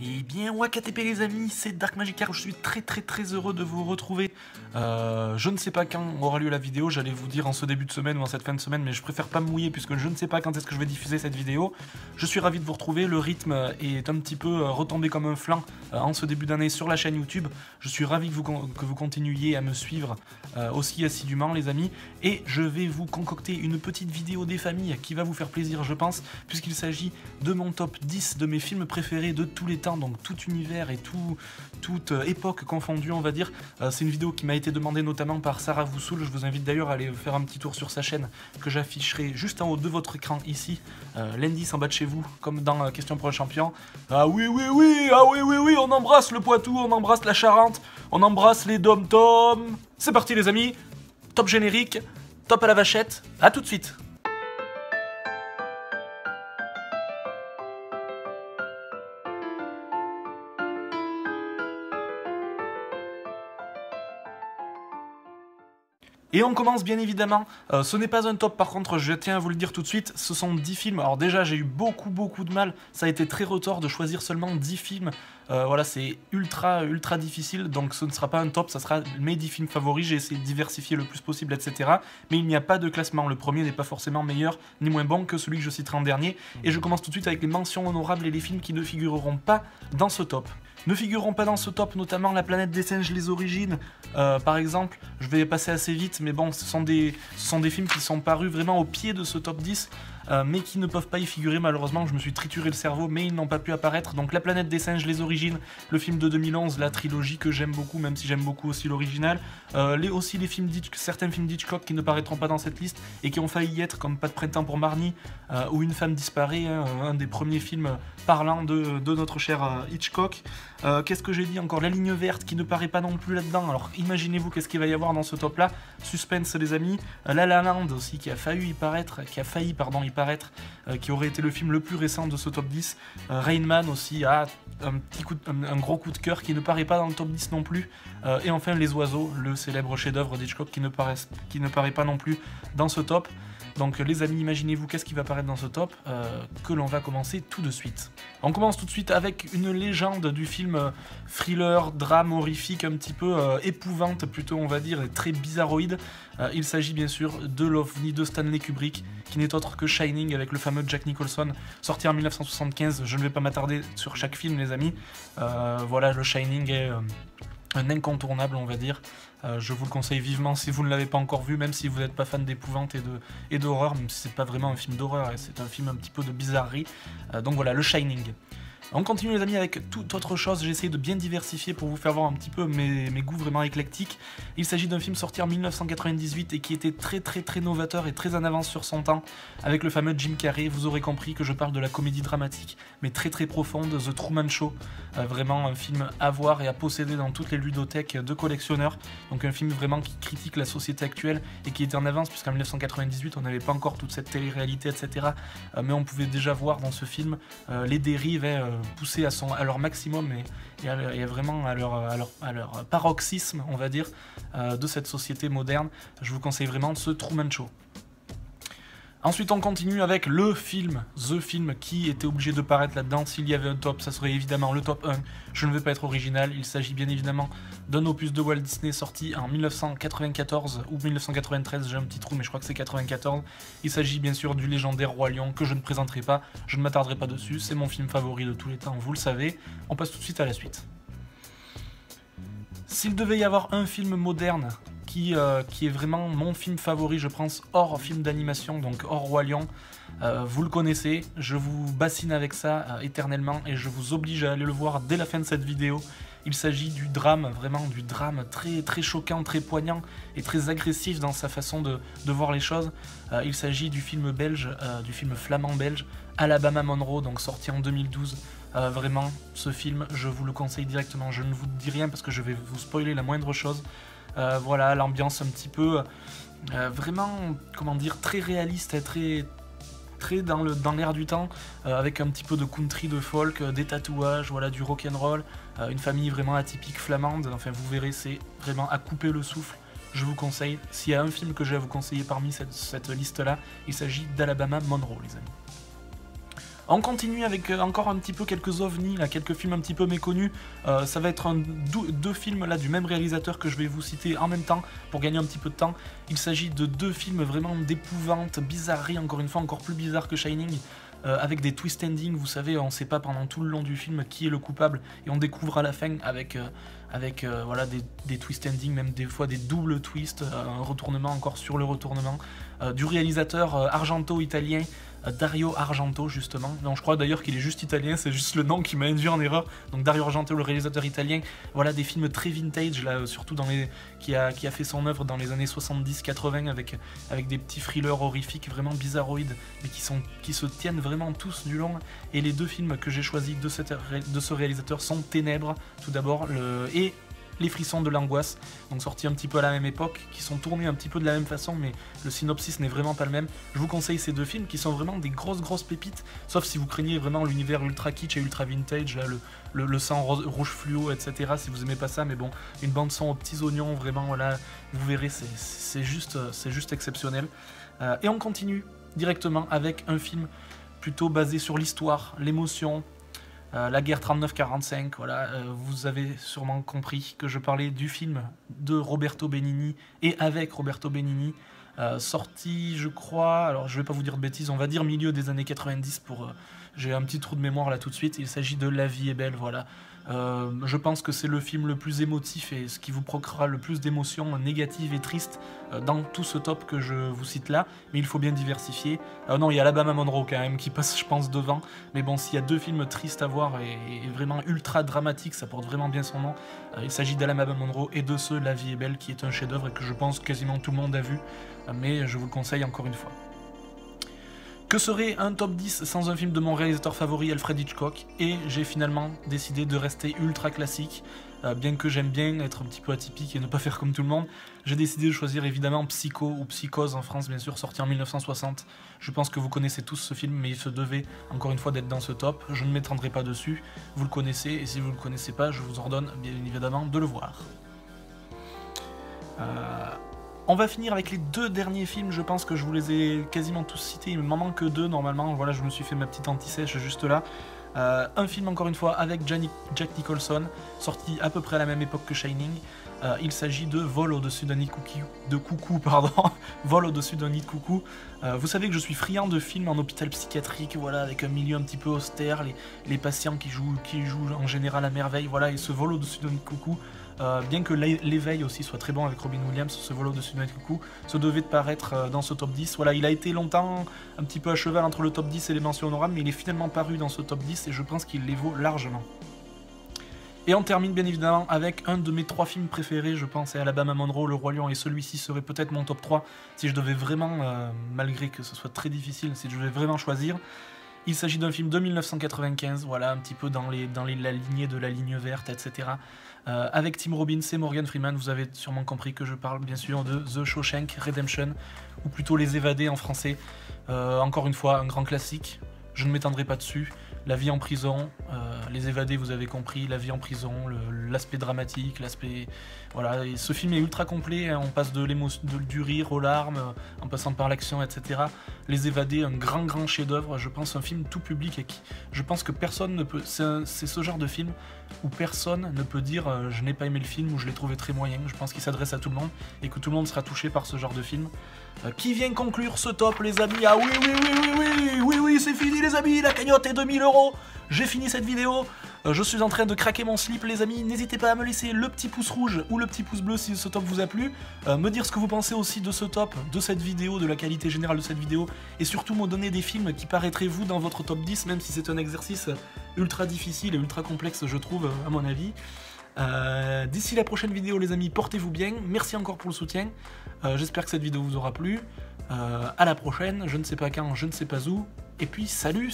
Eh bien, WakaTP les amis, c'est Dark Magicar, je suis très heureux de vous retrouver. Je ne sais pas quand aura lieu la vidéo, j'allais vous dire en ce début de semaine ou en cette fin de semaine, mais je préfère pas me mouiller puisque je ne sais pas quand est-ce que je vais diffuser cette vidéo. Je suis ravi de vous retrouver, le rythme est un petit peu retombé comme un flanc en ce début d'année sur la chaîne YouTube. Je suis ravi que vous continuiez à me suivre aussi assidûment les amis, et je vais vous concocter une petite vidéo des familles qui va vous faire plaisir je pense, puisqu'il s'agit de mon top 10 de mes films préférés de tous les temps, donc tout univers et toute époque confondue on va dire. C'est une vidéo qui m'a été demandée notamment par Sarah Voussoul, je vous invite d'ailleurs à aller faire un petit tour sur sa chaîne que j'afficherai juste en haut de votre écran ici, l'indice en bas de chez vous, comme dans Question pour le champion. Ah oui, on embrasse le Poitou, on embrasse la Charente, on embrasse les dom-toms. C'est parti les amis, top générique, top à la vachette, à tout de suite. Et on commence bien évidemment, ce n'est pas un top par contre, je tiens à vous le dire tout de suite, ce sont 10 films. Alors déjà j'ai eu beaucoup de mal, ça a été très retors de choisir seulement 10 films. Voilà, c'est ultra difficile, donc ce ne sera pas un top, ça sera mes 10 films favoris, j'ai essayé de diversifier le plus possible, etc. Mais il n'y a pas de classement, le premier n'est pas forcément meilleur ni moins bon que celui que je citerai en dernier. Et je commence tout de suite avec les mentions honorables et les films qui ne figureront pas dans ce top. Ne figureront pas dans ce top notamment La Planète des Singes, les origines, par exemple. Je vais passer assez vite, mais bon, ce sont des films qui sont parus vraiment au pied de ce top 10, mais qui ne peuvent pas y figurer malheureusement. Je me suis trituré le cerveau, mais ils n'ont pas pu apparaître. Donc La Planète des Singes, les origines, le film de 2011, la trilogie que j'aime beaucoup, même si j'aime beaucoup aussi l'original. Aussi les films certains films d'Hitchcock qui ne paraîtront pas dans cette liste et qui ont failli y être, comme Pas de printemps pour Marnie, ou Une femme disparaît, hein, un des premiers films parlants de notre cher Hitchcock. Qu'est-ce que j'ai dit encore? La Ligne verte qui ne paraît pas non plus là-dedans. Alors imaginez-vous qu'est-ce qu'il va y avoir dans ce top là. Suspense les amis. La La Land aussi qui a failli y paraître, qui aurait été le film le plus récent de ce top 10. Rain Man aussi a un gros coup de cœur qui ne paraît pas dans le top 10 non plus. Et enfin Les Oiseaux, le célèbre chef-d'œuvre d'Hitchcock qui ne paraît pas non plus dans ce top. Donc les amis, imaginez-vous qu'est-ce qui va apparaître dans ce top, que l'on va commencer tout de suite. On commence tout de suite avec une légende du film thriller, drame horrifique, un petit peu épouvante plutôt on va dire, et très bizarroïde. Il s'agit bien sûr de l'OVNI de Stanley Kubrick, qui n'est autre que Shining avec le fameux Jack Nicholson, sorti en 1975. Je ne vais pas m'attarder sur chaque film les amis. Voilà, le Shining est un incontournable on va dire. Je vous le conseille vivement si vous ne l'avez pas encore vu, même si vous n'êtes pas fan d'épouvante et d'horreur, même si c'est pas vraiment un film d'horreur, c'est un film un petit peu de bizarrerie. Donc voilà, le Shining. On continue les amis avec toute autre chose, j'ai essayé de bien diversifier pour vous faire voir un petit peu mes goûts vraiment éclectiques. Il s'agit d'un film sorti en 1998 et qui était très novateur et très en avance sur son temps, avec le fameux Jim Carrey. Vous aurez compris que je parle de la comédie dramatique, mais très profonde, The Truman Show. Vraiment un film à voir et à posséder dans toutes les ludothèques de collectionneurs. Donc un film vraiment qui critique la société actuelle et qui était en avance, puisqu'en 1998 on n'avait pas encore toute cette télé-réalité, etc. Mais on pouvait déjà voir dans ce film les dérives poussées à leur maximum et vraiment à leur paroxysme, on va dire, de cette société moderne. Je vous conseille vraiment ce Truman Show. Ensuite on continue avec The Film qui était obligé de paraître là-dedans. S'il y avait un top, ça serait évidemment le top 1. Je ne vais pas être original, il s'agit bien évidemment d'un opus de Walt Disney sorti en 1994 ou 1993, j'ai un petit trou mais je crois que c'est 94. Il s'agit bien sûr du légendaire Roi Lion que je ne présenterai pas, je ne m'attarderai pas dessus, c'est mon film favori de tous les temps, vous le savez. On passe tout de suite à la suite. S'il devait y avoir un film moderne qui est vraiment mon film favori, je pense, hors film d'animation, donc hors Roi Lion, vous le connaissez, je vous bassine avec ça éternellement et je vous oblige à aller le voir dès la fin de cette vidéo. Il s'agit du drame, vraiment du drame très choquant, très poignant et très agressif dans sa façon de voir les choses. Il s'agit du film belge, du film flamand belge, Alabama Monroe, donc sorti en 2012. Vraiment, ce film, je vous le conseille directement. Je ne vous dis rien parce que je vais vous spoiler la moindre chose. Voilà, l'ambiance un petit peu, vraiment, comment dire, très réaliste, très dans l'air du temps, avec un petit peu de country, de folk, des tatouages, voilà, du rock'n'roll, une famille vraiment atypique flamande. Enfin, vous verrez, c'est vraiment à couper le souffle. Je vous conseille, s'il y a un film que j'ai à vous conseiller parmi cette liste-là, il s'agit d'Alabama Monroe, les amis. On continue avec encore un petit peu quelques ovnis, là, quelques films un petit peu méconnus. Ça va être deux films là, du même réalisateur que je vais vous citer en même temps pour gagner un petit peu de temps. Il s'agit de deux films vraiment d'épouvante, bizarrerie, encore une fois, encore plus bizarre que Shining. Avec des twist endings, vous savez, on ne sait pas pendant tout le long du film qui est le coupable, et on découvre à la fin avec voilà, des twist endings, même des fois des doubles twists, un retournement encore sur le retournement, du réalisateur argento-italien, Dario Argento justement. Non, je crois d'ailleurs qu'il est juste italien, c'est juste le nom qui m'a induit en erreur. Donc Dario Argento, le réalisateur italien, voilà des films très vintage là, surtout qui a fait son œuvre dans les années 70-80 avec des petits thrillers horrifiques vraiment bizarroïdes, mais qui se tiennent vraiment tous du long. Et les deux films que j'ai choisis de ce réalisateur sont Ténèbres tout d'abord et Les Frissons de l'Angoisse, donc sortis un petit peu à la même époque, qui sont tournés un petit peu de la même façon, mais le synopsis n'est vraiment pas le même. Je vous conseille ces deux films qui sont vraiment des grosses pépites, sauf si vous craignez vraiment l'univers ultra kitsch et ultra vintage, là, le sang rouge fluo, etc. Si vous aimez pas ça, mais bon, une bande son aux petits oignons, vraiment, voilà, vous verrez, c'est juste exceptionnel. Et on continue directement avec un film plutôt basé sur l'histoire, l'émotion, la guerre 39-45, voilà, vous avez sûrement compris que je parlais du film de Roberto Benigni et avec Roberto Benigni, sorti je crois, alors je vais pas vous dire de bêtises, on va dire milieu des années 90 pour... j'ai un petit trou de mémoire là tout de suite, il s'agit de La vie est belle, voilà. Je pense que c'est le film le plus émotif et ce qui vous procurera le plus d'émotions négatives et tristes dans tout ce top que je vous cite là, mais il faut bien diversifier. Non, il y a Alabama Monroe quand même qui passe je pense devant, mais bon, s'il y a deux films tristes à voir et vraiment ultra dramatiques, ça porte vraiment bien son nom, il s'agit d'Alabama Monroe et de ce La vie est belle qui est un chef-d'œuvre et que je pense quasiment tout le monde a vu, mais je vous le conseille encore une fois. Que serait un top 10 sans un film de mon réalisateur favori, Alfred Hitchcock? Et j'ai finalement décidé de rester ultra classique, bien que j'aime bien être un petit peu atypique et ne pas faire comme tout le monde. J'ai décidé de choisir évidemment Psycho, ou Psychose en France bien sûr, sorti en 1960. Je pense que vous connaissez tous ce film, mais il se devait encore une fois d'être dans ce top. Je ne m'étendrai pas dessus, vous le connaissez, et si vous ne le connaissez pas, je vous ordonne bien évidemment de le voir. On va finir avec les deux derniers films, je pense que je vous les ai quasiment tous cités, il m'en manque que deux normalement, voilà, je me suis fait ma petite anti-sèche juste là. Un film encore une fois avec Jack Nicholson, sorti à peu près à la même époque que Shining. Il s'agit de Vol au-dessus d'un nid de coucou, Vol au-dessus d'un nid de coucou. Vous savez que je suis friand de films en hôpital psychiatrique, voilà, avec un milieu un petit peu austère, les patients qui jouent en général à merveille, voilà, et ce Vol au-dessus d'un nid de coucou. Bien que l'éveil aussi soit très bon avec Robin Williams, ce Vol au-dessus d'un nid de coucou, se devait de paraître dans ce top 10. Voilà, il a été longtemps un petit peu à cheval entre le top 10 et les mentions honorables, mais il est finalement paru dans ce top 10 et je pense qu'il les vaut largement. Et on termine bien évidemment avec un de mes trois films préférés, je pense, c'est Alabama Monroe, Le Roi Lion, et celui-ci serait peut-être mon top 3 si je devais vraiment, malgré que ce soit très difficile, si je devais vraiment choisir. Il s'agit d'un film de 1995, voilà, un petit peu dans la lignée de La Ligne Verte, etc. Avec Tim Robbins et Morgan Freeman, vous avez sûrement compris que je parle bien sûr de The Shawshank Redemption, ou plutôt Les Évadés en français. Encore une fois, un grand classique, je ne m'étendrai pas dessus. La vie en prison, Les Évadés, vous avez compris, la vie en prison, l'aspect dramatique, l'aspect... Voilà, et ce film est ultra complet, hein, on passe du rire aux larmes, en passant par l'action, etc. Les Évadés, un grand chef-d'œuvre, je pense un film tout public, et je pense que personne ne peut... C'est ce genre de film où personne ne peut dire je n'ai pas aimé le film ou je l'ai trouvé très moyen. Je pense qu'il s'adresse à tout le monde et que tout le monde sera touché par ce genre de film. Qui vient conclure ce top, les amis? Ah oui, c'est fini les amis, la cagnotte est 2000 €. J'ai fini cette vidéo, je suis en train de craquer mon slip les amis, n'hésitez pas à me laisser le petit pouce rouge ou le petit pouce bleu si ce top vous a plu, me dire ce que vous pensez aussi de ce top, de cette vidéo, de la qualité générale de cette vidéo, et surtout me donner des films qui paraîtraient vous dans votre top 10, même si c'est un exercice ultra difficile et ultra complexe je trouve à mon avis. D'ici la prochaine vidéo les amis, portez-vous bien, merci encore pour le soutien, j'espère que cette vidéo vous aura plu, à la prochaine, je ne sais pas quand, je ne sais pas où, et puis salut